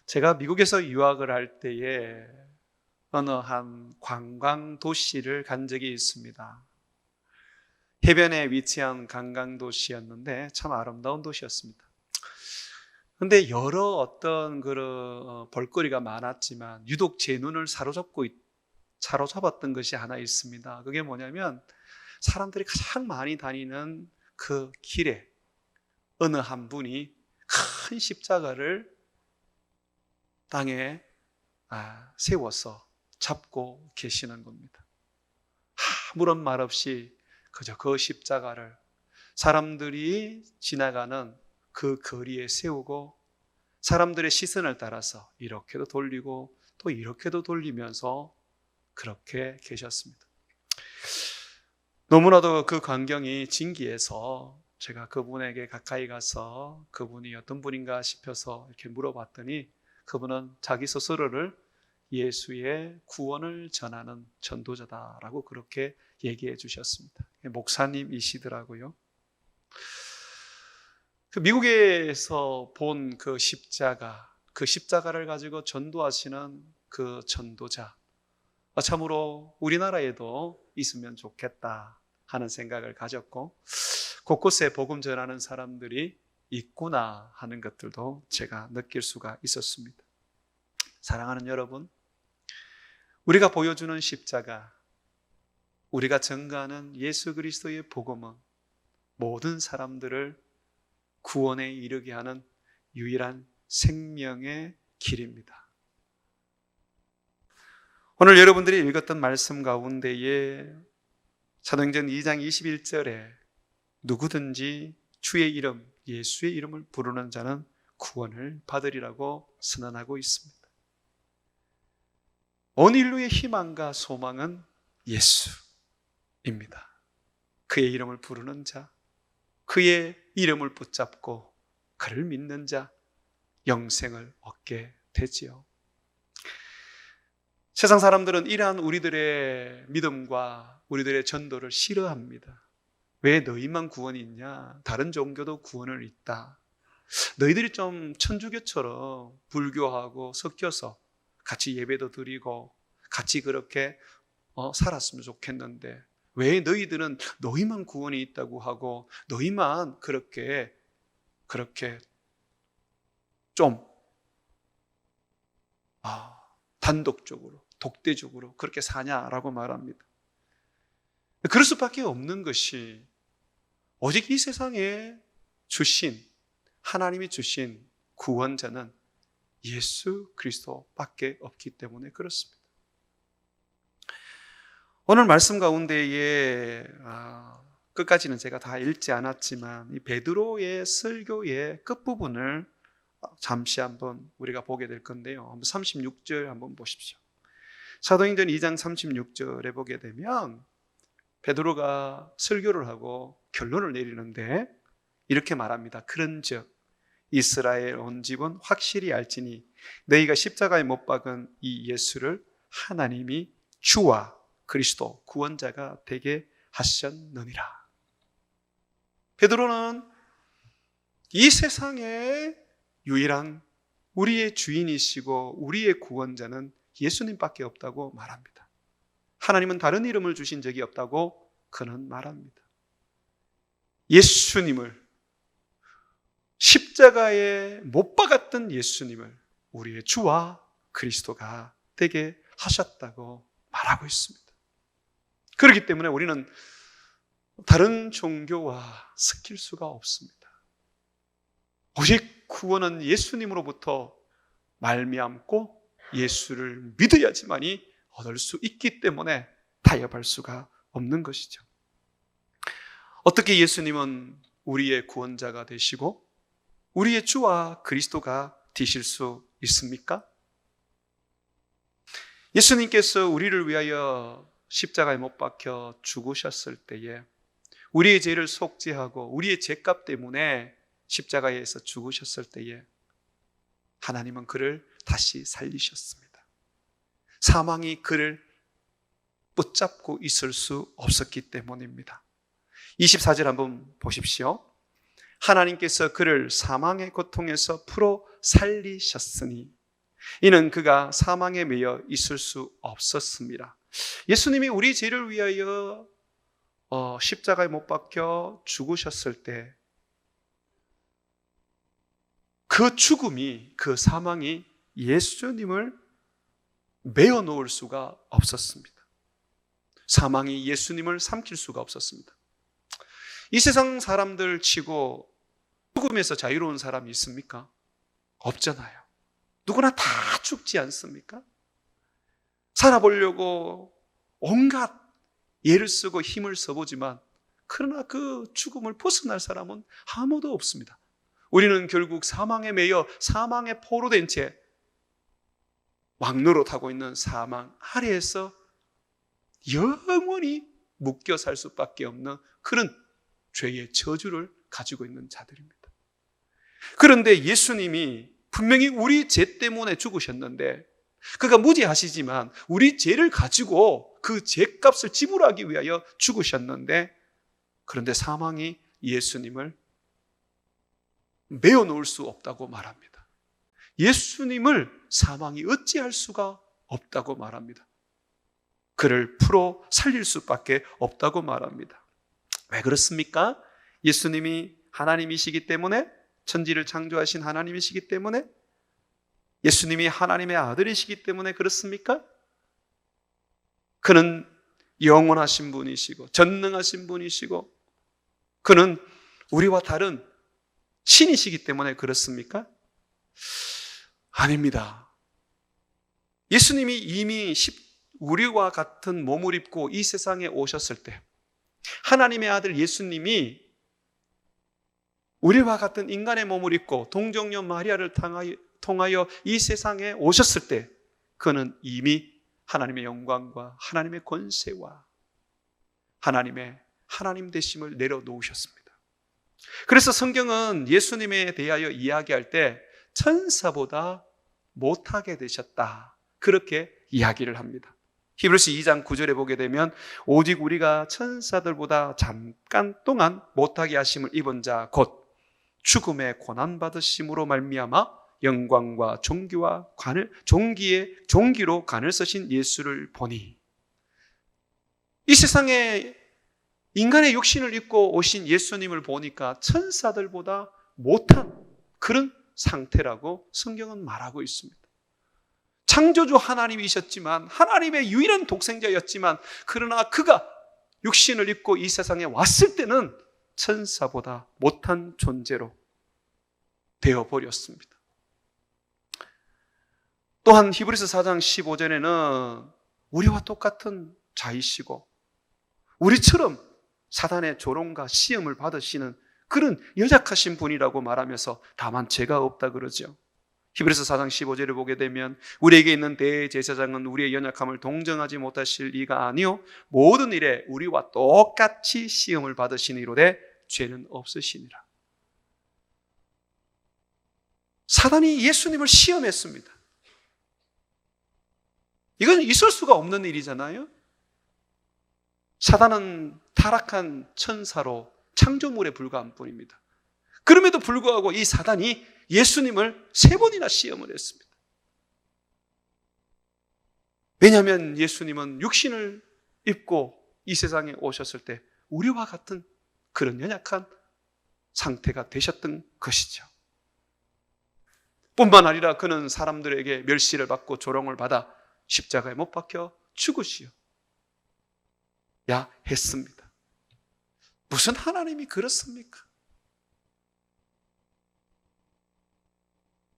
제가 미국에서 유학을 할 때에 어느 한 관광 도시를 간 적이 있습니다. 해변에 위치한 관광 도시였는데 참 아름다운 도시였습니다. 근데 여러 어떤 그런 볼거리가 많았지만 유독 제 눈을 사로잡았던 것이 하나 있습니다. 그게 뭐냐면 사람들이 가장 많이 다니는 그 길에 어느 한 분이 큰 십자가를 땅에 세워서 잡고 계시는 겁니다. 아무런 말 없이 그저 그 십자가를 사람들이 지나가는 그 거리에 세우고 사람들의 시선을 따라서 이렇게도 돌리고 또 이렇게도 돌리면서 그렇게 계셨습니다. 너무나도 그 광경이 진기해서 제가 그분에게 가까이 가서 그분이 어떤 분인가 싶어서 이렇게 물어봤더니 그분은 자기 스스로를 예수의 구원을 전하는 전도자다라고 그렇게 얘기해 주셨습니다. 목사님이시더라고요. 미국에서 본 그 십자가를 가지고 전도하시는 그 전도자, 참으로 우리나라에도 있으면 좋겠다 하는 생각을 가졌고 곳곳에 복음 전하는 사람들이 있구나 하는 것들도 제가 느낄 수가 있었습니다. 사랑하는 여러분, 우리가 보여주는 십자가, 우리가 전가하는 예수 그리스도의 복음은 모든 사람들을 구원에 이르게 하는 유일한 생명의 길입니다. 오늘 여러분들이 읽었던 말씀 가운데에 사도행전 2장 21절에 누구든지 주의 이름, 예수의 이름을 부르는 자는 구원을 받으리라고 선언하고 있습니다. 온 인류의 희망과 소망은 예수입니다. 그의 이름을 부르는 자, 그의 이름을 붙잡고 그를 믿는 자, 영생을 얻게 되지요. 세상 사람들은 이러한 우리들의 믿음과 우리들의 전도를 싫어합니다. 왜 너희만 구원이 있냐? 다른 종교도 구원을 있다. 너희들이 좀 천주교처럼 불교하고 섞여서 같이 예배도 드리고 같이 그렇게 살았으면 좋겠는데 왜 너희만 구원이 있다고 하고 너희만 그렇게 좀 단독적으로 독대적으로 그렇게 사냐라고 말합니다. 그럴 수밖에 없는 것이 오직 이 세상에 하나님이 주신 구원자는 예수 그리스도밖에 없기 때문에 그렇습니다. 오늘 말씀 가운데에 끝까지는 제가 다 읽지 않았지만 이 베드로의 설교의 끝부분을 잠시 한번 우리가 보게 될 건데요. 한번 36절 한번 보십시오. 사도행전 2장 36절에 보게 되면 베드로가 설교를 하고 결론을 내리는데 이렇게 말합니다. 그런즉 이스라엘 온 집은 확실히 알지니 너희가 십자가에 못 박은 이 예수를 하나님이 주와 그리스도 구원자가 되게 하셨느니라. 베드로는 이 세상에 유일한 우리의 주인이시고 우리의 구원자는 예수님밖에 없다고 말합니다. 하나님은 다른 이름을 주신 적이 없다고 그는 말합니다. 예수님을, 십자가에 못 박았던 예수님을 우리의 주와 그리스도가 되게 하셨다고 말하고 있습니다. 그렇기 때문에 우리는 다른 종교와 섞일 수가 없습니다. 오직 구원은 예수님으로부터 말미암고 예수를 믿어야지만이 얻을 수 있기 때문에 타협할 수가 없는 것이죠. 어떻게 예수님은 우리의 구원자가 되시고 우리의 주와 그리스도가 되실 수 있습니까? 예수님께서 우리를 위하여 십자가에 못 박혀 죽으셨을 때에 우리의 죄를 속죄하고 우리의 죄값 때문에 십자가에서 죽으셨을 때에 하나님은 그를 다시 살리셨습니다. 사망이 그를 붙잡고 있을 수 없었기 때문입니다. 24절 한번 보십시오. 하나님께서 그를 사망의 고통에서 풀어 살리셨으니 이는 그가 사망에 매여 있을 수 없었습니다. 예수님이 우리 죄를 위하여 십자가에 못 박혀 죽으셨을 때 그 죽음이, 그 사망이 예수님을 메어 놓을 수가 없었습니다. 사망이 예수님을 삼킬 수가 없었습니다. 이 세상 사람들 치고 죽음에서 자유로운 사람이 있습니까? 없잖아요. 누구나 다 죽지 않습니까? 살아보려고 온갖 예를 쓰고 힘을 써보지만 그러나 그 죽음을 벗어날 사람은 아무도 없습니다. 우리는 결국 사망에 매여 사망에 포로된 채 왕노릇하고 있는 사망 아래에서 영원히 묶여 살 수밖에 없는 그런 죄의 저주를 가지고 있는 자들입니다. 그런데 예수님이 분명히 우리 죄 때문에 죽으셨는데 그가 무지하시지만 우리 죄를 가지고 그 죄값을 지불하기 위하여 죽으셨는데 그런데 사망이 예수님을 메어 놓을 수 없다고 말합니다. 예수님을 사망이 어찌할 수가 없다고 말합니다. 그를 풀어 살릴 수밖에 없다고 말합니다. 왜 그렇습니까? 예수님이 하나님이시기 때문에, 천지를 창조하신 하나님이시기 때문에, 예수님이 하나님의 아들이시기 때문에 그렇습니까? 그는 영원하신 분이시고 전능하신 분이시고 그는 우리와 다른 신이시기 때문에 그렇습니까? 아닙니다. 예수님이 이미 우리와 같은 몸을 입고 이 세상에 오셨을 때 하나님의 아들 예수님이 우리와 같은 인간의 몸을 입고 동정녀 마리아를 통하여 이 세상에 오셨을 때 그는 이미 하나님의 영광과 하나님의 권세와 하나님 되심을 내려놓으셨습니다. 그래서 성경은 예수님에 대하여 이야기할 때 천사보다 못하게 되셨다, 그렇게 이야기를 합니다. 히브리서 2장 9절에 보게 되면 오직 우리가 천사들보다 잠깐 동안 못하게 하심을 입은 자 곧 죽음의 고난받으심으로 말미암아 영광과 종기로 관을 쓰신 예수를 보니, 이 세상에 인간의 육신을 입고 오신 예수님을 보니까 천사들보다 못한 그런 상태라고 성경은 말하고 있습니다. 창조주 하나님이셨지만, 하나님의 유일한 독생자였지만, 그러나 그가 육신을 입고 이 세상에 왔을 때는 천사보다 못한 존재로 되어버렸습니다. 또한 히브리서 4장 15절에는 우리와 똑같은 자이시고 우리처럼 사단의 조롱과 시험을 받으시는 그런 연약하신 분이라고 말하면서 다만 죄가 없다 그러죠. 히브리서 4장 15절을 보게 되면 우리에게 있는 대제사장은 우리의 연약함을 동정하지 못하실 이가 아니요 모든 일에 우리와 똑같이 시험을 받으시니로되 죄는 없으시니라. 사단이 예수님을 시험했습니다. 이건 있을 수가 없는 일이잖아요. 사단은 타락한 천사로 창조물에 불과한 뿐입니다. 그럼에도 불구하고 이 사단이 예수님을 3번이나 시험을 했습니다. 왜냐하면 예수님은 육신을 입고 이 세상에 오셨을 때 우리와 같은 그런 연약한 상태가 되셨던 것이죠. 뿐만 아니라 그는 사람들에게 멸시를 받고 조롱을 받아 십자가에 못 박혀 죽으시오 야 했습니다. 무슨 하나님이 그렇습니까?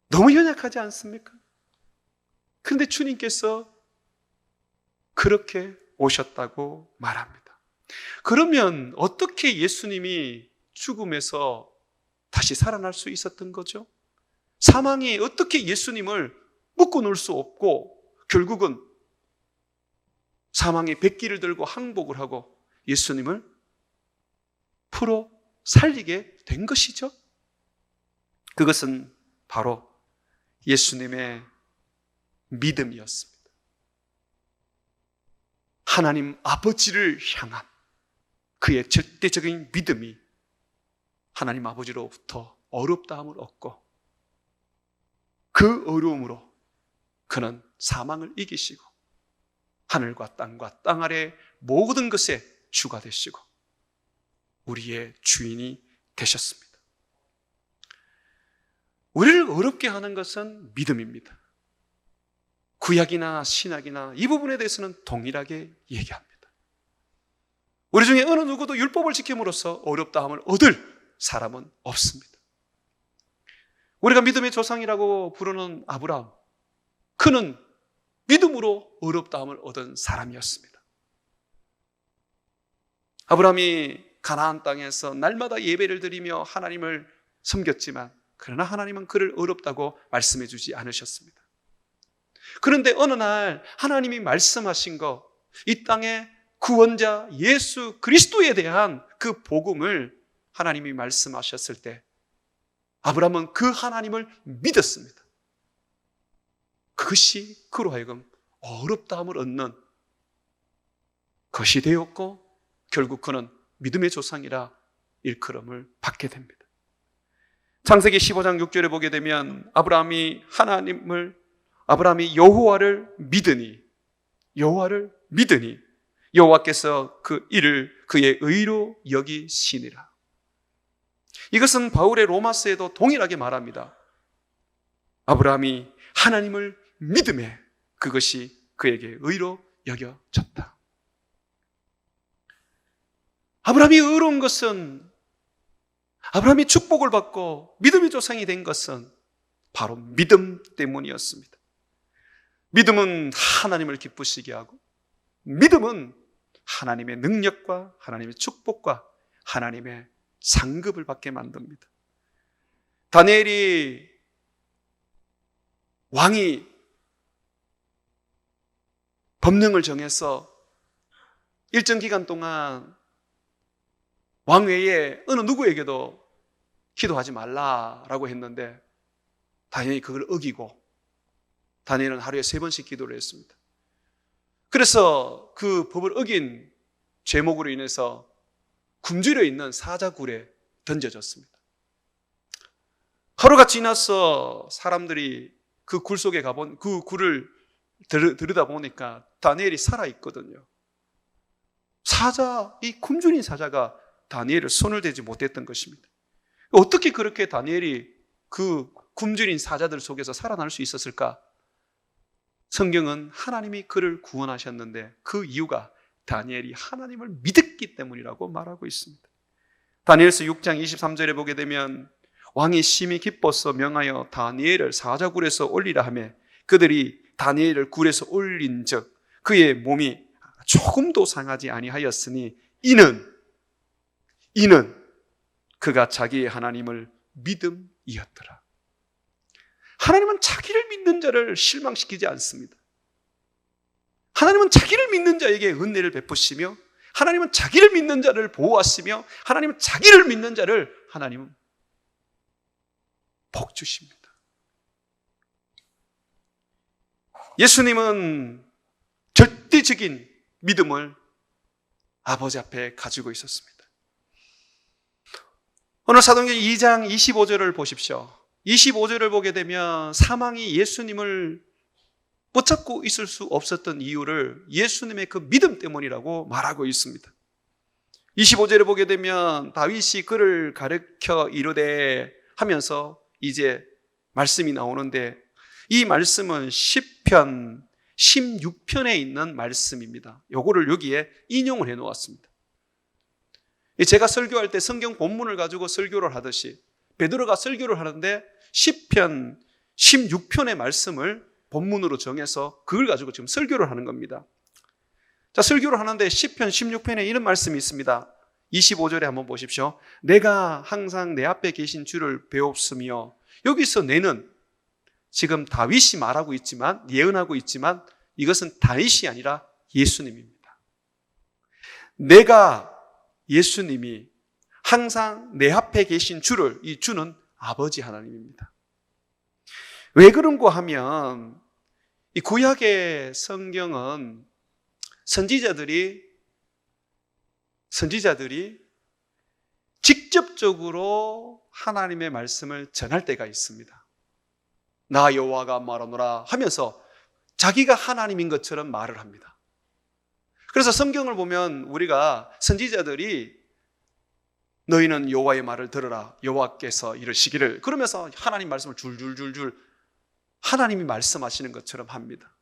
너무 연약하지 않습니까? 그런데 주님께서 그렇게 오셨다고 말합니다. 그러면 어떻게 예수님이 죽음에서 다시 살아날 수 있었던 거죠? 사망이 어떻게 예수님을 묶어 놓을 수 없고 결국은 사망의 백기를 들고 항복을 하고 예수님을 풀어 살리게 된 것이죠. 그것은 바로 예수님의 믿음이었습니다. 하나님 아버지를 향한 그의 절대적인 믿음이 하나님 아버지로부터 어렵다함을 얻고 그 어려움으로 그는 사망을 이기시고 하늘과 땅과 땅 아래 모든 것의 주가 되시고 우리의 주인이 되셨습니다. 우리를 어렵게 하는 것은 믿음입니다. 구약이나 신약이나 이 부분에 대해서는 동일하게 얘기합니다. 우리 중에 어느 누구도 율법을 지킴으로써 어렵다함을 얻을 사람은 없습니다. 우리가 믿음의 조상이라고 부르는 아브라함, 그는 믿음으로 어렵다함을 얻은 사람이었습니다. 아브라함이 가나안 땅에서 날마다 예배를 드리며 하나님을 섬겼지만 그러나 하나님은 그를 어렵다고 말씀해 주지 않으셨습니다. 그런데 어느 날 하나님이 말씀하신 것, 이 땅의 구원자 예수 그리스도에 대한 그 복음을 하나님이 말씀하셨을 때 아브라함은 그 하나님을 믿었습니다. 그것이 그로 하여금 어렵다함을 얻는 것이 되었고 결국 그는 믿음의 조상이라 일컬음을 받게 됩니다. 창세기 15장 6절에 보게 되면 아브라함이 여호와를 믿으니 여호와께서 그 일을 그의 의로 여기시니라. 이것은 바울의 로마서에도 동일하게 말합니다. 아브라함이 하나님을 믿음에 그것이 그에게 의로 여겨졌다. 아브라함이 의로운 것은, 아브라함이 축복을 받고 믿음의 조상이 된 것은 바로 믿음 때문이었습니다. 믿음은 하나님을 기쁘시게 하고 믿음은 하나님의 능력과 하나님의 축복과 하나님의 상급을 받게 만듭니다. 다니엘이 왕이 법령을 정해서 일정 기간 동안 왕 외에 어느 누구에게도 기도하지 말라라고 했는데 다니엘이 그걸 어기고 다니엘은 하루에 3번씩 기도를 했습니다. 그래서 그 법을 어긴 죄목으로 인해서 굶주려 있는 사자굴에 던져졌습니다. 하루가 지나서 사람들이 그 굴 속에 가본 그 굴을 들여다보니까 다니엘이 살아있거든요. 이 굶주린 사자가 다니엘을 손을 대지 못했던 것입니다. 어떻게 그렇게 다니엘이 그 굶주린 사자들 속에서 살아날 수 있었을까? 성경은 하나님이 그를 구원하셨는데 그 이유가 다니엘이 하나님을 믿었기 때문이라고 말하고 있습니다. 다니엘서 6장 23절에 보게 되면 왕이 심히 기뻐서 명하여 다니엘을 사자굴에서 올리라 하며 그들이 다니엘을 굴에서 올린즉 그의 몸이 조금도 상하지 아니하였으니 이는 그가 자기의 하나님을 믿음이었더라. 하나님은 자기를 믿는 자를 실망시키지 않습니다. 하나님은 자기를 믿는 자에게 은혜를 베푸시며 하나님은 자기를 믿는 자를 보호하시며 하나님은 자기를 믿는 자를 하나님은 복 주십니다. 예수님은 절대적인 믿음을 아버지 앞에 가지고 있었습니다. 오늘 사도행전 2장 25절을 보십시오. 25절을 보게 되면 사망이 예수님을 붙잡고 있을 수 없었던 이유를 예수님의 그 믿음 때문이라고 말하고 있습니다. 25절에 보게 되면 다윗이 그를 가르쳐 이르되 하면서 이제 말씀이 나오는데 이 말씀은 시편 16편에 있는 말씀입니다. 요거를 여기에 인용을 해 놓았습니다. 제가 설교할 때 성경 본문을 가지고 설교를 하듯이 베드로가 설교를 하는데 시편 16편의 말씀을 본문으로 정해서 그걸 가지고 지금 설교를 하는 겁니다. 자, 설교를 하는데 시편 16편에 이런 말씀이 있습니다. 25절에 한번 보십시오. 내가 항상 내 앞에 계신 주를 배웠으며, 여기서 내는 지금 다윗이 말하고 있지만, 예언하고 있지만 이것은 다윗이 아니라 예수님입니다. 내가, 예수님이 항상 내 앞에 계신 주를, 이 주는 아버지 하나님입니다. 왜 그런가 하면 이 구약의 성경은 선지자들이 직접적으로 하나님의 말씀을 전할 때가 있습니다. 나 여호와가 말하노라 하면서 자기가 하나님인 것처럼 말을 합니다. 그래서 성경을 보면 우리가 선지자들이 너희는 여호와의 말을 들으라, 여호와께서 이르시기를, 그러면서 하나님 말씀을 줄줄줄줄 하나님이 말씀하시는 것처럼 합니다.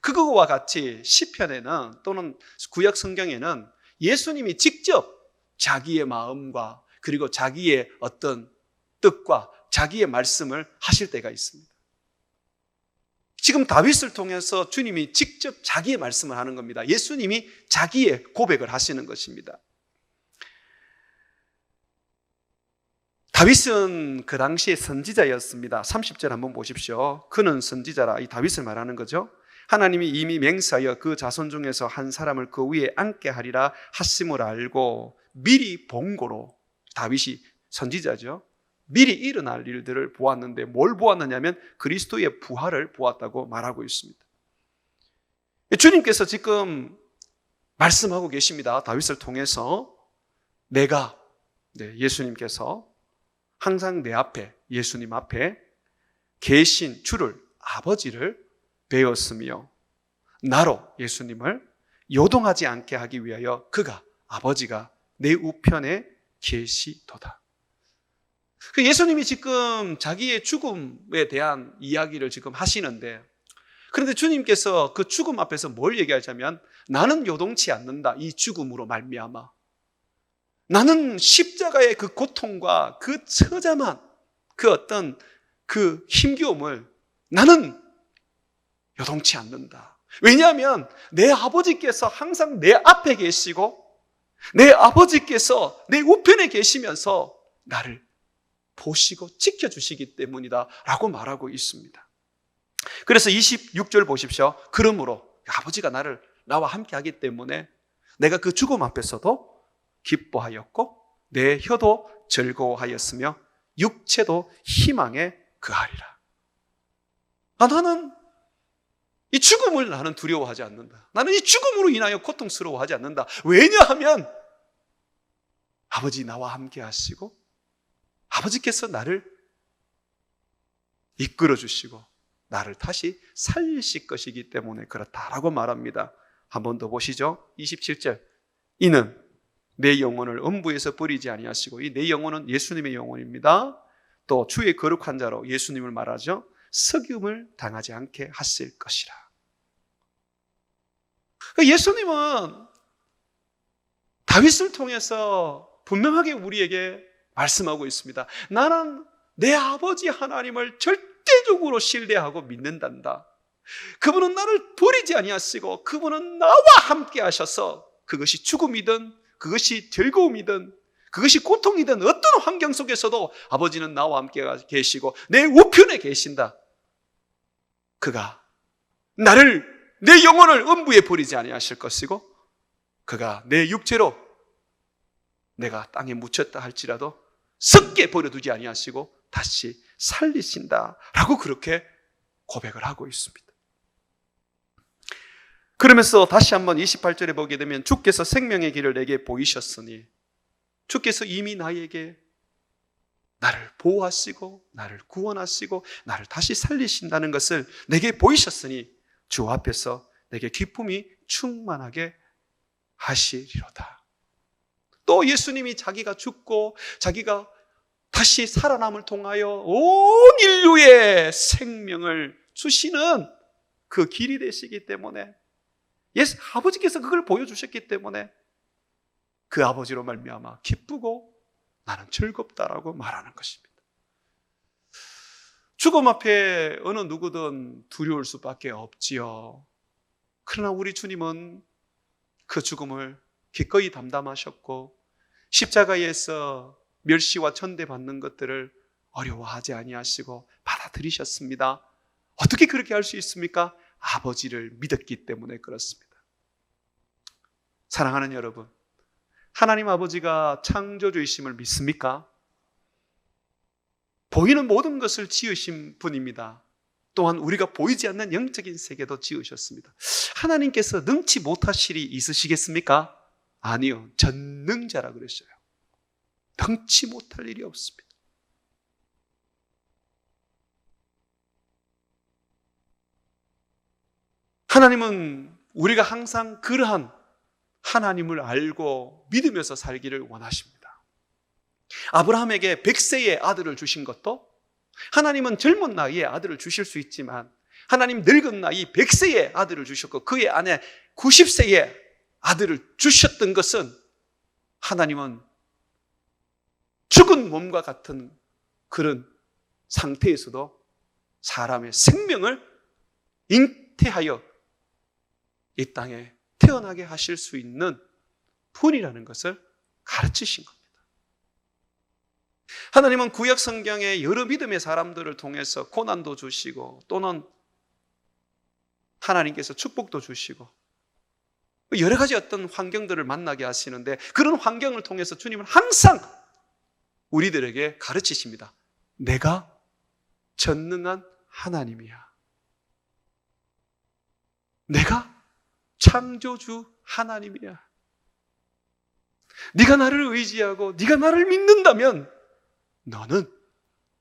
그거와 같이 시편에는 또는 구약 성경에는 예수님이 직접 자기의 마음과 그리고 자기의 어떤 뜻과 자기의 말씀을 하실 때가 있습니다. 지금 다윗을 통해서 주님이 직접 자기의 말씀을 하는 겁니다. 예수님이 자기의 고백을 하시는 것입니다. 다윗은 그 당시에 선지자였습니다. 30절 한번 보십시오. 그는 선지자라, 이 다윗을 말하는 거죠. 하나님이 이미 맹세하여 그 자손 중에서 한 사람을 그 위에 앉게 하리라 하심을 알고 미리 본고로, 다윗이 선지자죠, 미리 일어날 일들을 보았는데 뭘 보았느냐면 그리스도의 부활을 보았다고 말하고 있습니다. 주님께서 지금 말씀하고 계십니다. 다윗을 통해서 내가, 예수님께서 항상 내 앞에, 예수님 앞에 계신 주를, 아버지를 배웠으며 나로 예수님을 요동하지 않게 하기 위하여 그가, 아버지가 내 우편에 계시도다. 예수님이 지금 자기의 죽음에 대한 이야기를 지금 하시는데, 그런데 주님께서 그 죽음 앞에서 뭘 얘기하자면 나는 요동치 않는다. 이 죽음으로 말미암아 나는 십자가의 그 고통과 그 처참한 그 어떤 그 힘겨움을 나는 요동치 않는다. 왜냐하면 내 아버지께서 항상 내 앞에 계시고 내 아버지께서 내 우편에 계시면서 나를 보시고 지켜주시기 때문이다 라고 말하고 있습니다. 그래서 26절 보십시오. 그러므로 아버지가 나와 함께 하기 때문에 내가 그 죽음 앞에서도 기뻐하였고 내 혀도 즐거워하였으며 육체도 희망에 거하리라. 나는 이 죽음을 나는 두려워하지 않는다. 나는 이 죽음으로 인하여 고통스러워하지 않는다. 왜냐하면 아버지 나와 함께 하시고 아버지께서 나를 이끌어 주시고 나를 다시 살리실 것이기 때문에 그렇다라고 말합니다. 한 번 더 보시죠. 27절. 이는 내 영혼을 음부에서 버리지 아니하시고, 이 내 영혼은 예수님의 영혼입니다. 또 주의 거룩한 자로 예수님을 말하죠. 석임을 당하지 않게 하실 것이라. 예수님은 다윗을 통해서 분명하게 우리에게 말씀하고 있습니다. 나는 내 아버지 하나님을 절대적으로 신뢰하고 믿는단다. 그분은 나를 버리지 아니하시고 그분은 나와 함께 하셔서 그것이 죽음이든 그것이 즐거움이든 그것이 고통이든 어떤 환경 속에서도 아버지는 나와 함께 계시고 내 우편에 계신다. 그가 내 영혼을 음부에 버리지 아니하실 것이고 그가 내 육체로 내가 땅에 묻혔다 할지라도 썩게 버려두지 아니하시고 다시 살리신다 라고 그렇게 고백을 하고 있습니다. 그러면서 다시 한번 28절에 보게 되면 주께서 생명의 길을 내게 보이셨으니, 주께서 이미 나에게 나를 보호하시고 나를 구원하시고 나를 다시 살리신다는 것을 내게 보이셨으니 주 앞에서 내게 기쁨이 충만하게 하시리로다. 또 예수님이 자기가 죽고 자기가 다시 살아남을 통하여 온 인류의 생명을 주시는 그 길이 되시기 때문에, 아버지께서 그걸 보여주셨기 때문에 그 아버지로 말미암아 기쁘고 나는 즐겁다라고 말하는 것입니다. 죽음 앞에 어느 누구든 두려울 수밖에 없지요. 그러나 우리 주님은 그 죽음을 기꺼이 담담하셨고 십자가에서 멸시와 천대받는 것들을 어려워하지 아니하시고 받아들이셨습니다. 어떻게 그렇게 할 수 있습니까? 아버지를 믿었기 때문에 그렇습니다. 사랑하는 여러분, 하나님 아버지가 창조주이심을 믿습니까? 보이는 모든 것을 지으신 분입니다. 또한 우리가 보이지 않는 영적인 세계도 지으셨습니다. 하나님께서 능치 못하실 일이 있으시겠습니까? 아니요, 전능자라 그랬어요. 능치 못할 일이 없습니다. 하나님은 우리가 항상 그러한 하나님을 알고 믿으면서 살기를 원하십니다. 아브라함에게 100세의 아들을 주신 것도 하나님은 젊은 나이에 아들을 주실 수 있지만 하나님 늙은 나이 100세의 아들을 주셨고 그의 아내 90세의 아들을 주셨던 것은 하나님은 죽은 몸과 같은 그런 상태에서도 사람의 생명을 잉태하여 이 땅에 태어나게 하실 수 있는 분이라는 것을 가르치신 겁니다. 하나님은 구약 성경에 여러 믿음의 사람들을 통해서 고난도 주시고 또는 하나님께서 축복도 주시고 여러 가지 어떤 환경들을 만나게 하시는데 그런 환경을 통해서 주님은 항상 우리들에게 가르치십니다. 내가 전능한 하나님이야. 내가 창조주 하나님이야. 네가 나를 의지하고 네가 나를 믿는다면 너는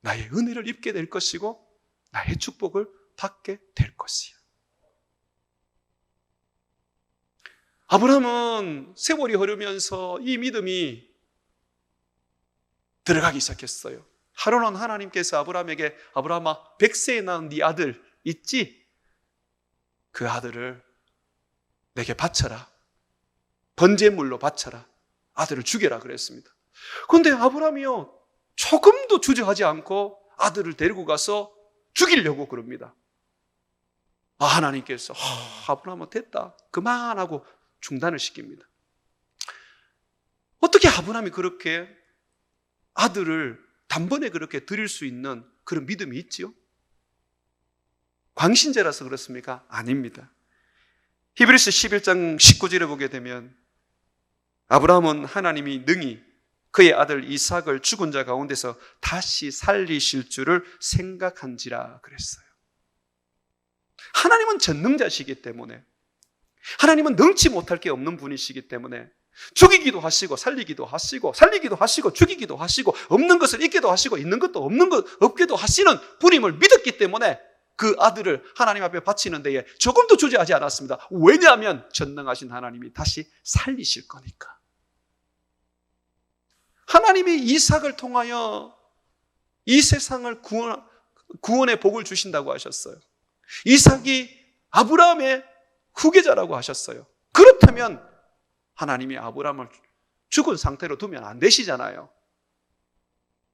나의 은혜를 입게 될 것이고 나의 축복을 받게 될 것이야. 아브라함은 세월이 흐르면서 이 믿음이 들어가기 시작했어요. 하루는 하나님께서 아브라함에게 아브라함아 100세에 낳은 네 아들 있지? 그 아들을 내게 바쳐라. 번제물로 바쳐라. 아들을 죽여라 그랬습니다. 그런데 아브라함이요 조금도 주저하지 않고 아들을 데리고 가서 죽이려고 그럽니다. 하나님께서 아브라함아 됐다 그만하고 중단을 시킵니다. 어떻게 아브라함이 그렇게 아들을 단번에 그렇게 드릴 수 있는 그런 믿음이 있지요? 광신제라서 그렇습니까? 아닙니다. 히브리서 11장 19절에 보게 되면 아브라함은 하나님이 능히 그의 아들 이삭을 죽은 자 가운데서 다시 살리실 줄을 생각한지라 그랬어요. 하나님은 전능자시기 때문에 하나님은 능치 못할 게 없는 분이시기 때문에 죽이기도 하시고 살리기도 하시고 살리기도 하시고 죽이기도 하시고 없는 것을 있게도 하시고 있는 것도 없는 것 없게도 하시는 분임을 믿었기 때문에 그 아들을 하나님 앞에 바치는 데에 조금도 주저하지 않았습니다. 왜냐하면 전능하신 하나님이 다시 살리실 거니까. 하나님이 이삭을 통하여 이 세상을 구원의 복을 주신다고 하셨어요. 이삭이 아브라함의 후계자라고 하셨어요. 그렇다면 하나님이 아브라함을 죽은 상태로 두면 안 되시잖아요.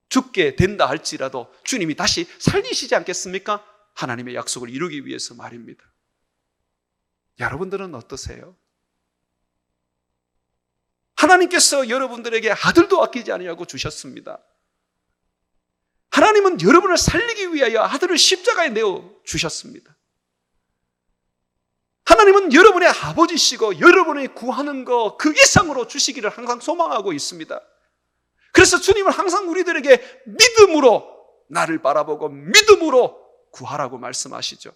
죽게 된다 할지라도 주님이 다시 살리시지 않겠습니까? 하나님의 약속을 이루기 위해서 말입니다. 여러분들은 어떠세요? 하나님께서 여러분들에게 아들도 아끼지 아니하고 주셨습니다. 하나님은 여러분을 살리기 위하여 아들을 십자가에 내어 주셨습니다. 하나님은 여러분의 아버지시고 여러분이 구하는 거 그 이상으로 주시기를 항상 소망하고 있습니다. 그래서 주님은 항상 우리들에게 믿음으로 나를 바라보고 믿음으로 구하라고 말씀하시죠.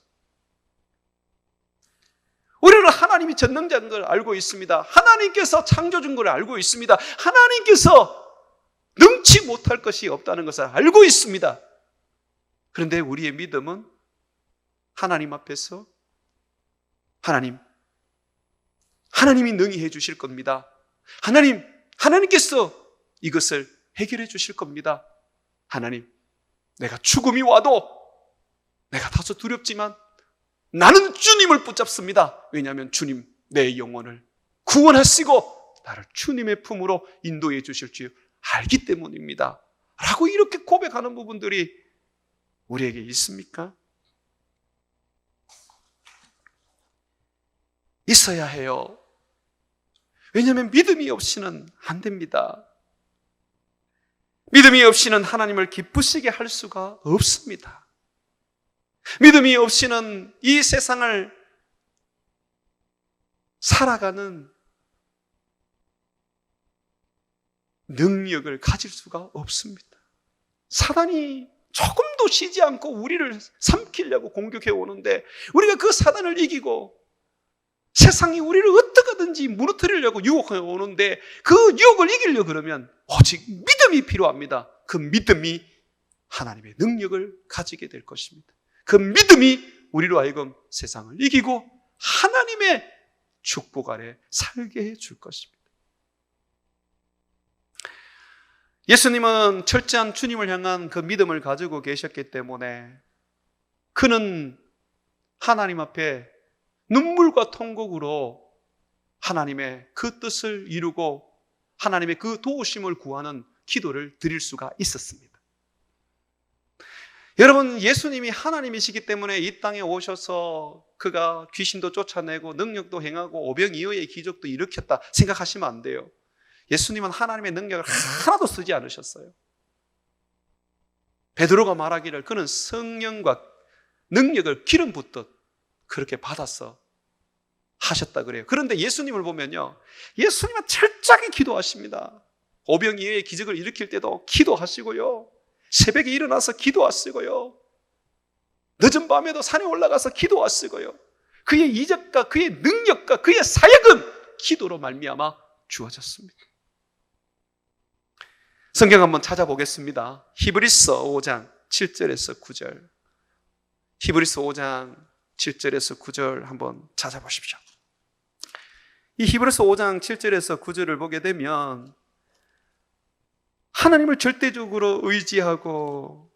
우리는 하나님이 전능자인 걸 알고 있습니다. 하나님께서 창조준 걸 알고 있습니다. 하나님께서 능치 못할 것이 없다는 것을 알고 있습니다. 그런데 우리의 믿음은 하나님 앞에서 하나님이 능히 해주실 겁니다. 하나님께서 이것을 해결해 주실 겁니다. 하나님, 내가 죽음이 와도 내가 다소 두렵지만 나는 주님을 붙잡습니다. 왜냐하면 주님 내 영혼을 구원하시고 나를 주님의 품으로 인도해 주실 줄 알기 때문입니다. 라고 이렇게 고백하는 부분들이 우리에게 있습니까? 있어야 해요. 왜냐하면 믿음이 없이는 안 됩니다. 믿음이 없이는 하나님을 기쁘시게 할 수가 없습니다. 믿음이 없이는 이 세상을 살아가는 능력을 가질 수가 없습니다. 사단이 조금도 쉬지 않고 우리를 삼키려고 공격해 오는데 우리가 그 사단을 이기고 세상이 우리를 어떻게든지 무너뜨리려고 유혹해 오는데 그 유혹을 이기려고 그러면 오직 믿음이 필요합니다. 그 믿음이 하나님의 능력을 가지게 될 것입니다. 그 믿음이 우리로 하여금 세상을 이기고 하나님의 축복 아래 살게 해 줄 것입니다. 예수님은 철저한 주님을 향한 그 믿음을 가지고 계셨기 때문에 그는 하나님 앞에 눈물과 통곡으로 하나님의 그 뜻을 이루고 하나님의 그 도우심을 구하는 기도를 드릴 수가 있었습니다. 여러분, 예수님이 하나님이시기 때문에 이 땅에 오셔서 그가 귀신도 쫓아내고 능력도 행하고 오병이어의 기적도 일으켰다 생각하시면 안 돼요. 예수님은 하나님의 능력을 하나도 쓰지 않으셨어요. 베드로가 말하기를 그는 성령과 능력을 기름 붓듯 그렇게 받아서 하셨다 그래요. 그런데 예수님을 보면요, 예수님은 철저하게 기도하십니다. 오병이어의 기적을 일으킬 때도 기도하시고요, 새벽에 일어나서 기도하시고요, 늦은 밤에도 산에 올라가서 기도하시고요, 그의 이적과 그의 능력과 그의 사역은 기도로 말미암아 주어졌습니다. 성경 한번 찾아보겠습니다. 히브리서 5장 7절에서 9절. 히브리서 5장 7절에서 9절 한번 찾아보십시오. 이 히브리서 5장 7절에서 9절을 보게 되면 하나님을 절대적으로 의지하고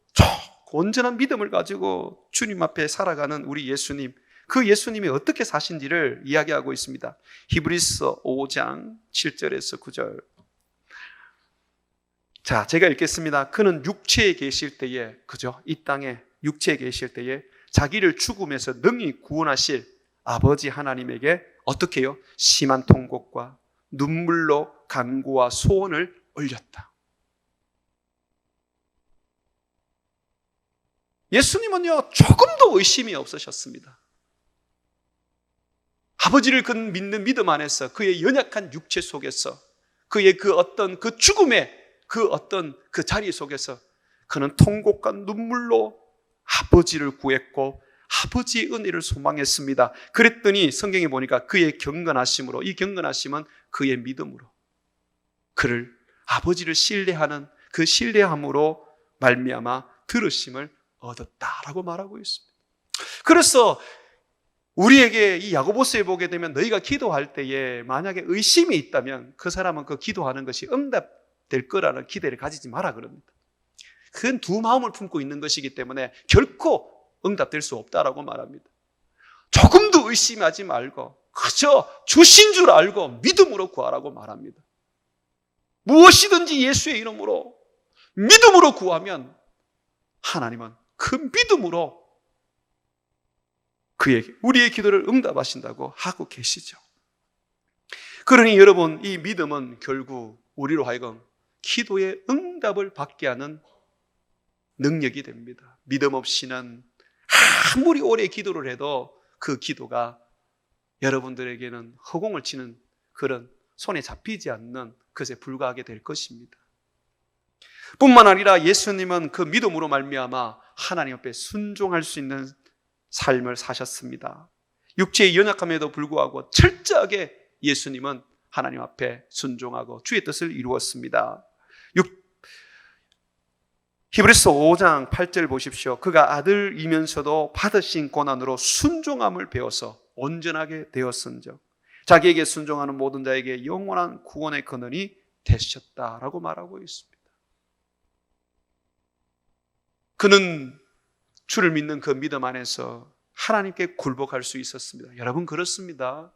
온전한 믿음을 가지고 주님 앞에 살아가는 우리 예수님, 그 예수님이 어떻게 사신지를 이야기하고 있습니다. 히브리서 5장 7절에서 9절. 자, 제가 읽겠습니다. 그는 육체에 계실 때에, 그죠? 이 땅에 육체에 계실 때에 자기를 죽음에서 능히 구원하실 아버지 하나님에게 어떻게 해요? 심한 통곡과 눈물로 간구와 소원을 올렸다. 예수님은요, 조금도 의심이 없으셨습니다. 아버지를 믿는 믿음 안에서 그의 연약한 육체 속에서 그의 그 어떤 그 죽음의 그 어떤 그 자리 속에서 그는 통곡과 눈물로 아버지를 구했고 아버지의 은혜를 소망했습니다. 그랬더니 성경에 보니까 그의 경건하심으로, 이 경건하심은 그의 믿음으로 그를 아버지를 신뢰하는 그 신뢰함으로 말미암아 들으심을 얻었다라고 말하고 있습니다. 그래서 우리에게 이 야고보서에 보게 되면 너희가 기도할 때에 만약에 의심이 있다면 그 사람은 그 기도하는 것이 응답될 거라는 기대를 가지지 마라 그럽니다. 그건 두 마음을 품고 있는 것이기 때문에 결코 응답될 수 없다라고 말합니다. 조금도 의심하지 말고 그저 주신 줄 알고 믿음으로 구하라고 말합니다. 무엇이든지 예수의 이름으로 믿음으로 구하면 하나님은 그 믿음으로 그에게 우리의 기도를 응답하신다고 하고 계시죠. 그러니 여러분, 이 믿음은 결국 우리로 하여금 기도의 응답을 받게 하는 능력이 됩니다. 믿음 없이는 아무리 오래 기도를 해도 그 기도가 여러분들에게는 허공을 치는 그런 손에 잡히지 않는 것에 불과하게 될 것입니다. 뿐만 아니라 예수님은 그 믿음으로 말미암아 하나님 앞에 순종할 수 있는 삶을 사셨습니다. 육체의 연약함에도 불구하고 철저하게 예수님은 하나님 앞에 순종하고 주의 뜻을 이루었습니다. 히브리서 5장 8절 보십시오. 그가 아들이면서도 받으신 고난으로 순종함을 배워서 온전하게 되었은즉 자기에게 순종하는 모든 자에게 영원한 구원의 근원이 되셨다라고 말하고 있습니다. 그는 주를 믿는 그 믿음 안에서 하나님께 굴복할 수 있었습니다. 여러분, 그렇습니다.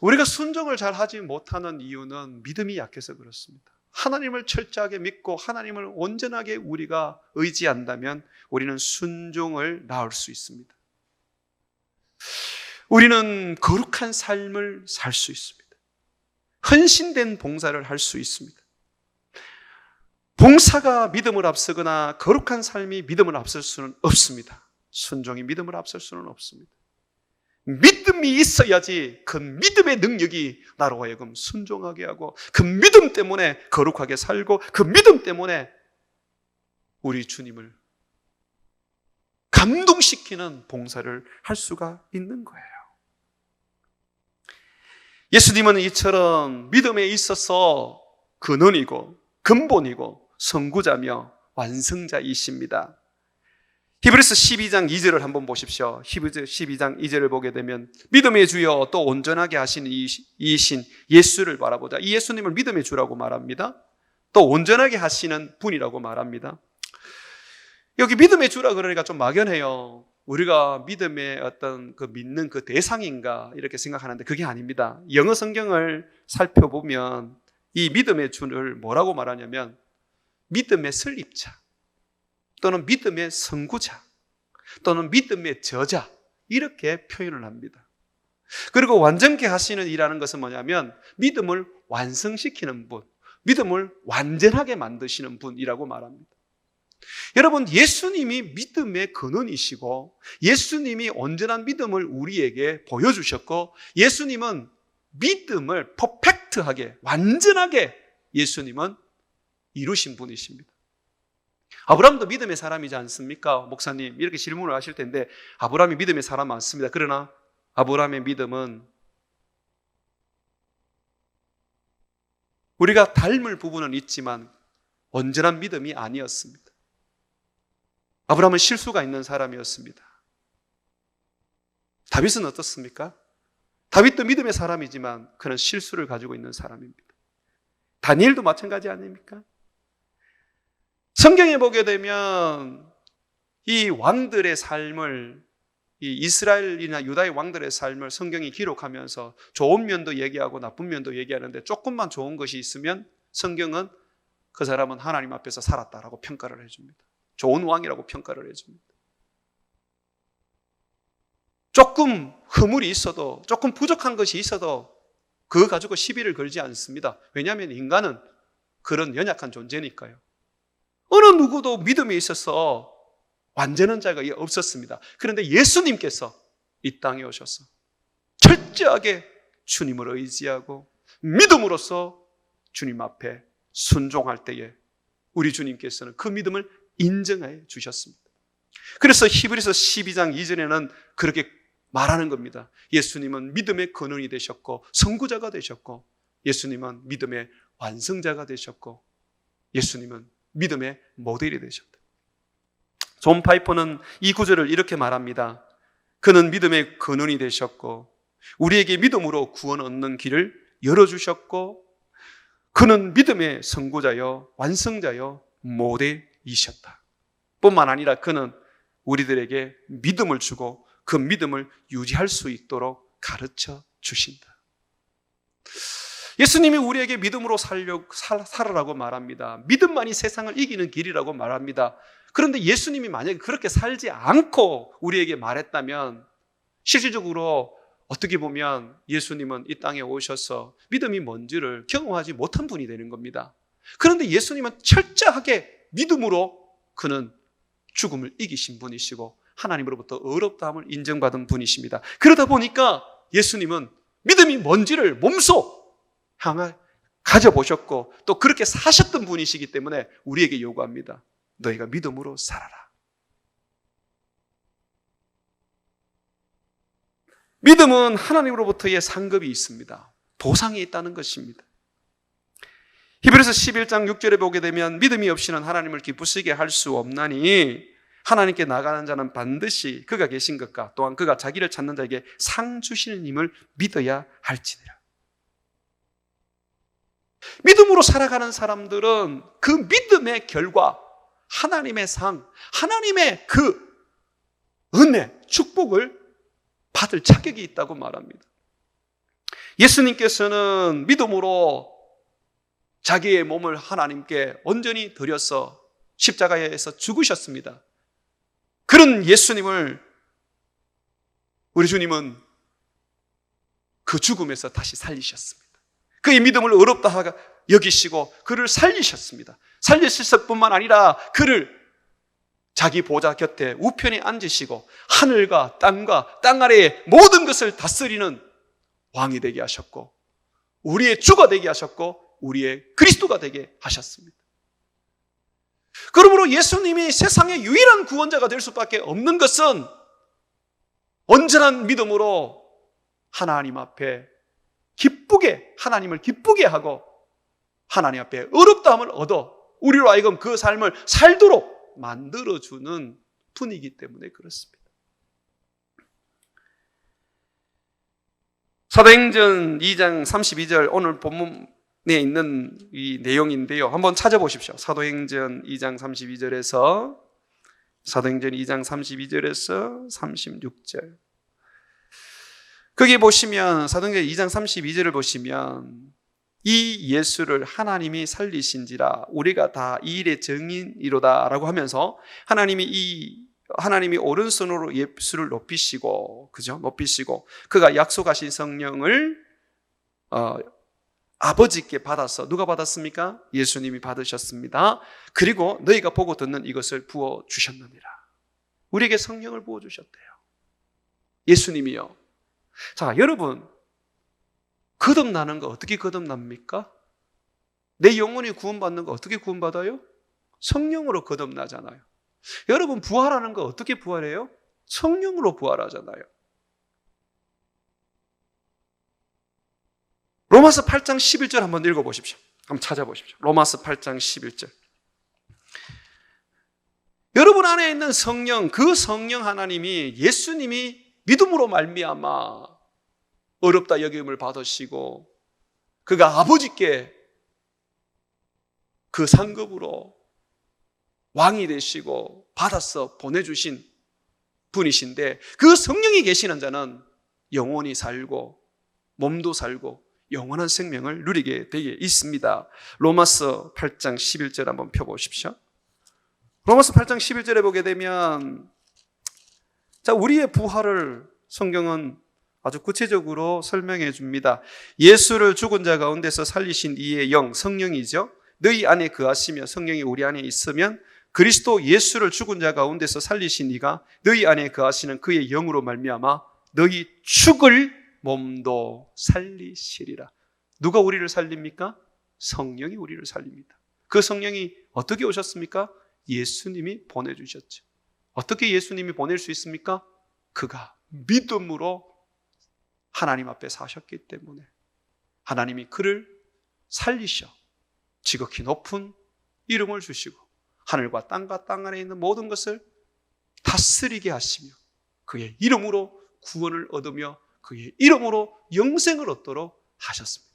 우리가 순종을 잘 하지 못하는 이유는 믿음이 약해서 그렇습니다. 하나님을 철저하게 믿고 하나님을 온전하게 우리가 의지한다면 우리는 순종을 낳을 수 있습니다. 우리는 거룩한 삶을 살 수 있습니다. 헌신된 봉사를 할 수 있습니다. 봉사가 믿음을 앞서거나 거룩한 삶이 믿음을 앞설 수는 없습니다. 순종이 믿음을 앞설 수는 없습니다. 믿음이 있어야지 그 믿음의 능력이 나로 하여금 순종하게 하고 그 믿음 때문에 거룩하게 살고 그 믿음 때문에 우리 주님을 감동시키는 봉사를 할 수가 있는 거예요. 예수님은 이처럼 믿음에 있어서 근원이고 근본이고 선구자며 완성자이십니다. 히브리서 12장 2절을 한번 보십시오. 히브리서 12장 2절을 보게 되면 믿음의 주여 또 온전하게 하시는 이신 예수를 바라보자. 이 예수님을 믿음의 주라고 말합니다. 또 온전하게 하시는 분이라고 말합니다. 여기 믿음의 주라 그러니까 좀 막연해요. 우리가 믿음의 어떤 그 믿는 그 대상인가 이렇게 생각하는데 그게 아닙니다. 영어 성경을 살펴보면 이 믿음의 주를 뭐라고 말하냐면 믿음의 설립자 또는 믿음의 선구자 또는 믿음의 저자 이렇게 표현을 합니다. 그리고 완전케 하시는 이라는 것은 뭐냐면 믿음을 완성시키는 분, 믿음을 완전하게 만드시는 분이라고 말합니다. 여러분, 예수님이 믿음의 근원이시고 예수님이 온전한 믿음을 우리에게 보여주셨고 예수님은 믿음을 퍼펙트하게 완전하게 예수님은 이루신 분이십니다. 아브라함도 믿음의 사람이지 않습니까? 목사님 이렇게 질문을 하실 텐데 아브라함이 믿음의 사람 맞습니다. 그러나 아브라함의 믿음은 우리가 닮을 부분은 있지만 온전한 믿음이 아니었습니다. 아브라함은 실수가 있는 사람이었습니다. 다윗은 어떻습니까? 다윗도 믿음의 사람이지만 그는 실수를 가지고 있는 사람입니다. 다니엘도 마찬가지 아닙니까? 성경에 보게 되면 이 왕들의 삶을, 이 이스라엘이나 유다의 왕들의 삶을 성경이 기록하면서 좋은 면도 얘기하고 나쁜 면도 얘기하는데 조금만 좋은 것이 있으면 성경은 그 사람은 하나님 앞에서 살았다라고 평가를 해줍니다. 좋은 왕이라고 평가를 해줍니다. 조금 허물이 있어도, 조금 부족한 것이 있어도 그거 가지고 시비를 걸지 않습니다. 왜냐하면 인간은 그런 연약한 존재니까요. 어느 누구도 믿음에 있어서 완전한 자가 없었습니다. 그런데 예수님께서 이 땅에 오셔서 철저하게 주님을 의지하고 믿음으로써 주님 앞에 순종할 때에 우리 주님께서는 그 믿음을 인정해 주셨습니다. 그래서 히브리서 12장 2절에는 그렇게 말하는 겁니다. 예수님은 믿음의 근원이 되셨고 선구자가 되셨고 예수님은 믿음의 완성자가 되셨고 예수님은 믿음의 모델이 되셨다. 존 파이퍼는 이 구절을 이렇게 말합니다. 그는 믿음의 근원이 되셨고 우리에게 믿음으로 구원 얻는 길을 열어주셨고 그는 믿음의 선구자여 완성자여 모델이셨다. 뿐만 아니라 그는 우리들에게 믿음을 주고 그 믿음을 유지할 수 있도록 가르쳐 주신다. 예수님이 우리에게 믿음으로 살아라고 말합니다. 믿음만이 세상을 이기는 길이라고 말합니다. 그런데 예수님이 만약에 그렇게 살지 않고 우리에게 말했다면 실질적으로 어떻게 보면 예수님은 이 땅에 오셔서 믿음이 뭔지를 경험하지 못한 분이 되는 겁니다. 그런데 예수님은 철저하게 믿음으로 그는 죽음을 이기신 분이시고 하나님으로부터 의롭다함을 인정받은 분이십니다. 그러다 보니까 예수님은 믿음이 뭔지를 몸소 가져보셨고 또 그렇게 사셨던 분이시기 때문에 우리에게 요구합니다. 너희가 믿음으로 살아라. 믿음은 하나님으로부터의 상급이 있습니다. 보상이 있다는 것입니다. 히브리서 11장 6절에 보게 되면 믿음이 없이는 하나님을 기쁘시게 할 수 없나니 하나님께 나가는 자는 반드시 그가 계신 것과 또한 그가 자기를 찾는 자에게 상 주시는 힘을 믿어야 할지니라. 믿음으로 살아가는 사람들은 그 믿음의 결과 하나님의 상, 하나님의 그 은혜, 축복을 받을 자격이 있다고 말합니다. 예수님께서는 믿음으로 자기의 몸을 하나님께 온전히 드려서 십자가에서 죽으셨습니다. 그런 예수님을 우리 주님은 그 죽음에서 다시 살리셨습니다. 그의 믿음을 의롭다 여기시고 그를 살리셨습니다. 살리실 뿐만 아니라 그를 자기 보좌 곁에 우편에 앉으시고 하늘과 땅과 땅 아래의 모든 것을 다스리는 왕이 되게 하셨고 우리의 주가 되게 하셨고 우리의 그리스도가 되게 하셨습니다. 그러므로 예수님이 세상의 유일한 구원자가 될 수밖에 없는 것은 온전한 믿음으로 하나님 앞에 기쁘게 하나님을 기쁘게 하고 하나님 앞에 의롭다함을 얻어 우리로 하여금 그 삶을 살도록 만들어주는 분이기 때문에 그렇습니다. 사도행전 2장 32절 오늘 본문에 있는 이 내용인데요. 한번 찾아보십시오. 사도행전 2장 32절에서 사도행전 2장 32절에서 36절. 거기 보시면 사도행전 2장 32절을 보시면 이 예수를 하나님이 살리신지라 우리가 다 이 일의 증인이로다 라고 하면서 하나님이 오른손으로 예수를 높이시고, 그죠? 높이시고, 그가 약속하신 성령을, 아버지께 받아서, 누가 받았습니까? 예수님이 받으셨습니다. 그리고 너희가 보고 듣는 이것을 부어주셨느니라. 우리에게 성령을 부어주셨대요. 예수님이요. 자, 여러분, 거듭나는 거 어떻게 거듭납니까? 내 영혼이 구원받는 거 어떻게 구원받아요? 성령으로 거듭나잖아요. 여러분, 부활하는 거 어떻게 부활해요? 성령으로 부활하잖아요. 로마서 8장 11절 한번 읽어보십시오. 한번 찾아보십시오. 로마서 8장 11절. 여러분 안에 있는 성령, 그 성령 하나님이 예수님이 믿음으로 말미암아 어렵다 여김을 받으시고 그가 아버지께 그 상급으로 왕이 되시고 받아서 보내주신 분이신데, 그 성령이 계시는 자는 영원히 살고 몸도 살고 영원한 생명을 누리게 되어 있습니다. 로마서 8장 11절 한번 펴보십시오. 로마서 8장 11절에 보게 되면, 자, 우리의 부활을 성경은 아주 구체적으로 설명해 줍니다. 예수를 죽은 자 가운데서 살리신 이의 영, 성령이죠. 너희 안에 거하시며 성령이 우리 안에 있으면 그리스도 예수를 죽은 자 가운데서 살리신 이가 너희 안에 거하시는 그의 영으로 말미암아 너희 죽을 몸도 살리시리라. 누가 우리를 살립니까? 성령이 우리를 살립니다. 그 성령이 어떻게 오셨습니까? 예수님이 보내주셨죠. 어떻게 예수님이 보낼 수 있습니까? 그가 믿음으로 하나님 앞에 사셨기 때문에 하나님이 그를 살리셔 지극히 높은 이름을 주시고 하늘과 땅과 땅 안에 있는 모든 것을 다스리게 하시며 그의 이름으로 구원을 얻으며 그의 이름으로 영생을 얻도록 하셨습니다.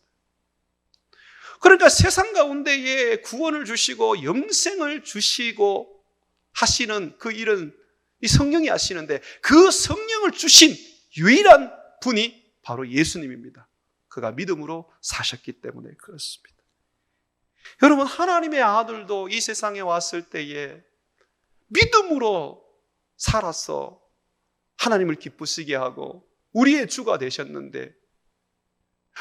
그러니까 세상 가운데에 구원을 주시고 영생을 주시고 하시는 그 일은 이 성령이 하시는데, 그 성령을 주신 유일한 분이 바로 예수님입니다. 그가 믿음으로 사셨기 때문에 그렇습니다. 여러분, 하나님의 아들도 이 세상에 왔을 때에 믿음으로 살아서 하나님을 기쁘시게 하고 우리의 주가 되셨는데,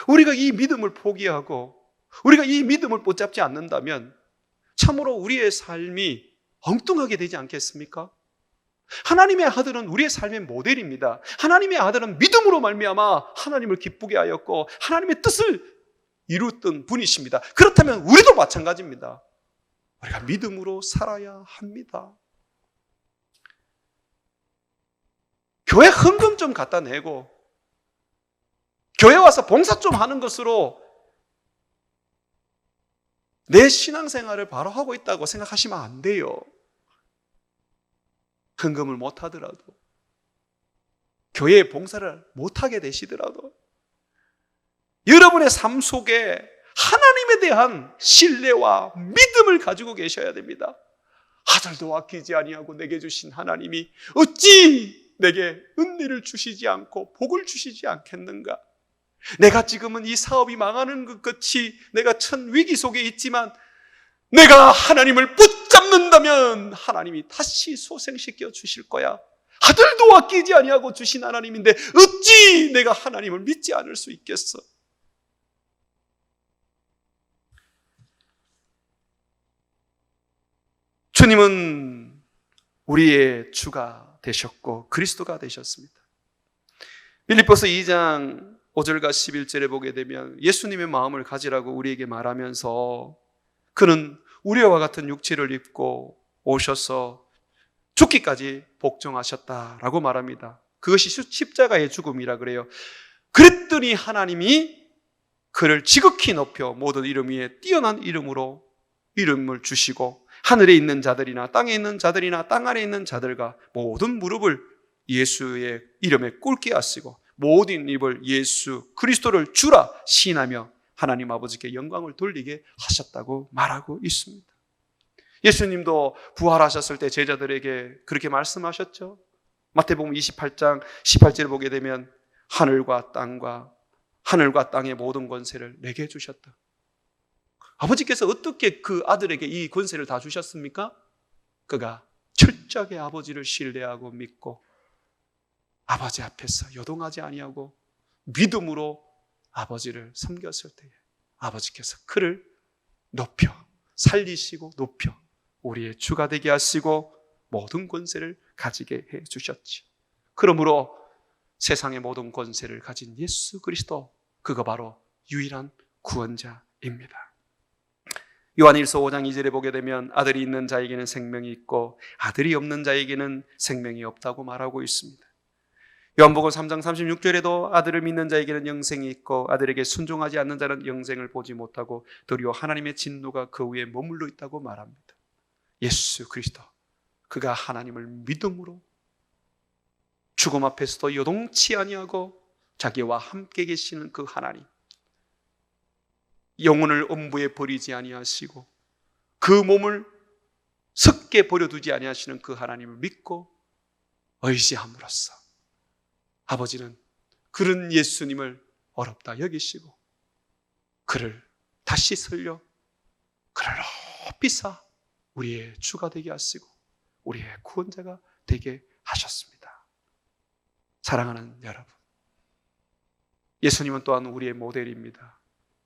우리가 이 믿음을 포기하고 우리가 이 믿음을 붙잡지 않는다면 참으로 우리의 삶이 엉뚱하게 되지 않겠습니까? 하나님의 아들은 우리의 삶의 모델입니다. 하나님의 아들은 믿음으로 말미암아 하나님을 기쁘게 하였고 하나님의 뜻을 이루었던 분이십니다. 그렇다면 우리도 마찬가지입니다. 우리가 믿음으로 살아야 합니다. 교회 헌금 좀 갖다 내고 교회 와서 봉사 좀 하는 것으로 내 신앙생활을 바로 하고 있다고 생각하시면 안 돼요. 헌금을 못 하더라도, 교회에 봉사를 못하게 되시더라도 여러분의 삶 속에 하나님에 대한 신뢰와 믿음을 가지고 계셔야 됩니다. 아들도 아끼지 아니하고 내게 주신 하나님이 어찌 내게 은혜를 주시지 않고 복을 주시지 않겠는가? 내가 지금은 이 사업이 망하는 것 같이 내가 천 위기 속에 있지만 내가 하나님을 붙잡는다면 하나님이 다시 소생시켜 주실 거야. 아들도 아끼지 아니하고 주신 하나님인데 어찌 내가 하나님을 믿지 않을 수 있겠어? 주님은 우리의 주가 되셨고 그리스도가 되셨습니다. 빌립보서 2장 5절과 11절에 보게 되면 예수님의 마음을 가지라고 우리에게 말하면서 그는 우리와 같은 육체를 입고 오셔서 죽기까지 복종하셨다라고 말합니다. 그것이 십자가의 죽음이라 그래요. 그랬더니 하나님이 그를 지극히 높여 모든 이름 위에 뛰어난 이름으로 이름을 주시고 하늘에 있는 자들이나 땅에 있는 자들이나 땅 아래에 있는 자들과 모든 무릎을 예수의 이름에 꿇게 하시고 모든 입을 예수 그리스도를 주라 시인하며 하나님 아버지께 영광을 돌리게 하셨다고 말하고 있습니다. 예수님도 부활하셨을 때 제자들에게 그렇게 말씀하셨죠. 마태복음 28장 18절을 보게 되면 하늘과 땅의 모든 권세를 내게 주셨다. 아버지께서 어떻게 그 아들에게 이 권세를 다 주셨습니까? 그가 철저하게 아버지를 신뢰하고 믿고 아버지 앞에서 요동하지 아니하고 믿음으로 아버지를 섬겼을 때에 아버지께서 그를 높여 살리시고 높여 우리의 주가 되게 하시고 모든 권세를 가지게 해 주셨지. 그러므로 세상의 모든 권세를 가진 예수 그리스도, 그가 바로 유일한 구원자입니다. 요한일서 5장 2절에 보게 되면 아들이 있는 자에게는 생명이 있고 아들이 없는 자에게는 생명이 없다고 말하고 있습니다. 요한복음 3장 36절에도 아들을 믿는 자에게는 영생이 있고 아들에게 순종하지 않는 자는 영생을 보지 못하고 도리어 하나님의 진노가 그 위에 머물러 있다고 말합니다. 예수 그리스도, 그가 하나님을 믿음으로 죽음 앞에서도 요동치 아니하고 자기와 함께 계시는 그 하나님, 영혼을 음부에 버리지 아니하시고 그 몸을 썩게 버려두지 아니하시는 그 하나님을 믿고 의지함으로써 아버지는 그런 예수님을 어렵다 여기시고 그를 다시 살려 그를 높이 쌓아 우리의 주가 되게 하시고 우리의 구원자가 되게 하셨습니다. 사랑하는 여러분, 예수님은 또한 우리의 모델입니다.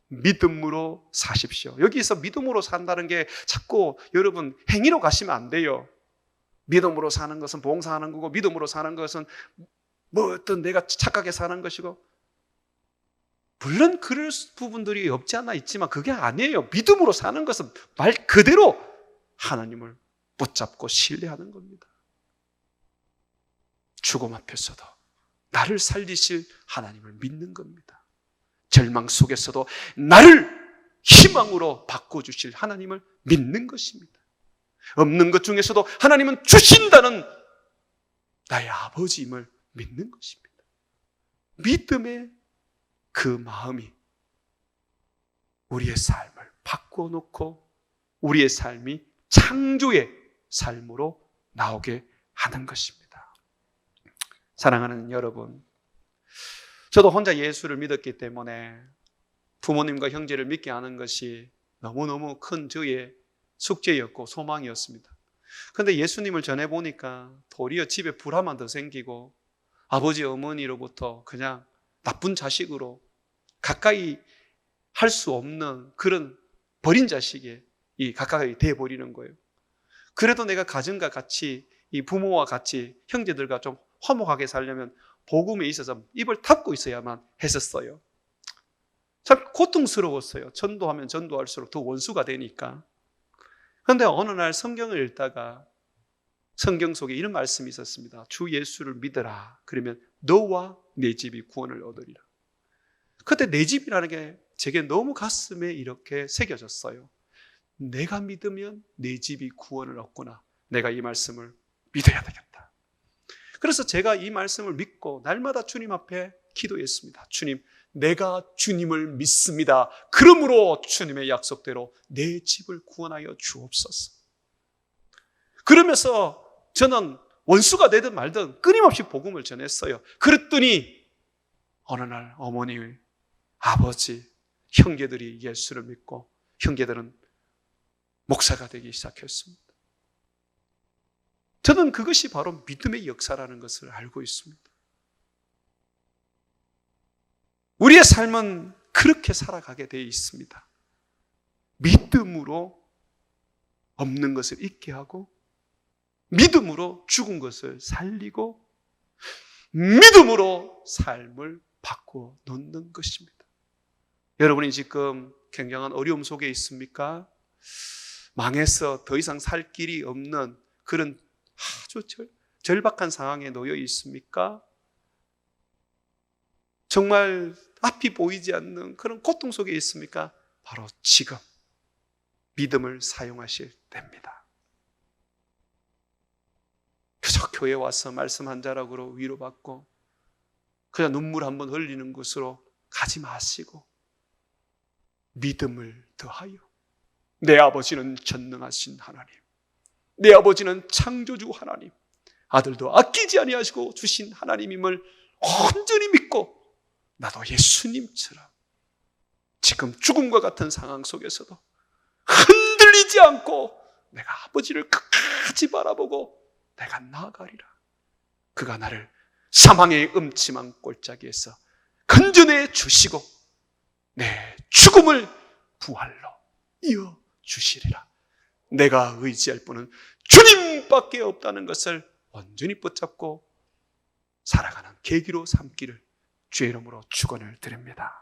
믿음으로 사십시오. 여기서 믿음으로 산다는 게 자꾸 여러분 행위로 가시면 안 돼요. 믿음으로 사는 것은 봉사하는 거고 믿음으로 사는 것은 뭐 어떤 내가 착하게 사는 것이고, 물론 그럴 부분들이 없지 않아 있지만 그게 아니에요. 믿음으로 사는 것은 말 그대로 하나님을 붙잡고 신뢰하는 겁니다. 죽음 앞에서도 나를 살리실 하나님을 믿는 겁니다. 절망 속에서도 나를 희망으로 바꿔주실 하나님을 믿는 것입니다. 없는 것 중에서도 하나님은 주신다는 나의 아버지임을 믿는 것입니다. 믿음의 그 마음이 우리의 삶을 바꿔놓고 우리의 삶이 창조의 삶으로 나오게 하는 것입니다. 사랑하는 여러분, 저도 혼자 예수를 믿었기 때문에 부모님과 형제를 믿게 하는 것이 너무너무 큰 저의 숙제였고 소망이었습니다. 그런데 예수님을 전해보니까 도리어 집에 불화만 더 생기고 아버지 어머니로부터 그냥 나쁜 자식으로 가까이 할 수 없는 그런 버린 자식에 가까이 돼버리는 거예요. 그래도 내가 가정과 같이 이 부모와 같이 형제들과 좀 화목하게 살려면 복음에 있어서 입을 닫고 있어야만 했었어요. 참 고통스러웠어요. 전도하면 전도할수록 더 원수가 되니까. 그런데 어느 날 성경을 읽다가 성경 속에 이런 말씀이 있었습니다. 주 예수를 믿어라. 그러면 너와 내 집이 구원을 얻으리라. 그때 내 집이라는 게 제게 너무 가슴에 이렇게 새겨졌어요. 내가 믿으면 내 집이 구원을 얻구나. 내가 이 말씀을 믿어야 되겠다. 그래서 제가 이 말씀을 믿고 날마다 주님 앞에 기도했습니다. 주님, 내가 주님을 믿습니다. 그러므로 주님의 약속대로 내 집을 구원하여 주옵소서. 그러면서 저는 원수가 되든 말든 끊임없이 복음을 전했어요. 그랬더니 어느 날 어머니, 아버지, 형제들이 예수를 믿고 형제들은 목사가 되기 시작했습니다. 저는 그것이 바로 믿음의 역사라는 것을 알고 있습니다. 우리의 삶은 그렇게 살아가게 되어 있습니다. 믿음으로 없는 것을 있게 하고 믿음으로 죽은 것을 살리고 믿음으로 삶을 바꾸어 놓는 것입니다. 여러분이 지금 굉장한 어려움 속에 있습니까? 망해서 더 이상 살 길이 없는 그런 아주 절박한 상황에 놓여 있습니까? 정말 앞이 보이지 않는 그런 고통 속에 있습니까? 바로 지금 믿음을 사용하실 때입니다. 그저 교회 와서 말씀 한 자락으로 위로받고 그냥 눈물 한번 흘리는 것으로 가지 마시고 믿음을 더하여 내 아버지는 전능하신 하나님, 내 아버지는 창조주 하나님, 아들도 아끼지 아니하시고 주신 하나님임을 온전히 믿고 나도 예수님처럼 지금 죽음과 같은 상황 속에서도 흔들리지 않고 내가 아버지를 끝까지 바라보고 내가 나아가리라. 그가 나를 사망의 음침한 골짜기에서 건져내 주시고 내 죽음을 부활로 이어 주시리라. 내가 의지할 분은 주님밖에 없다는 것을 온전히 붙잡고 살아가는 계기로 삼기를 주의 이름으로 축원을 드립니다.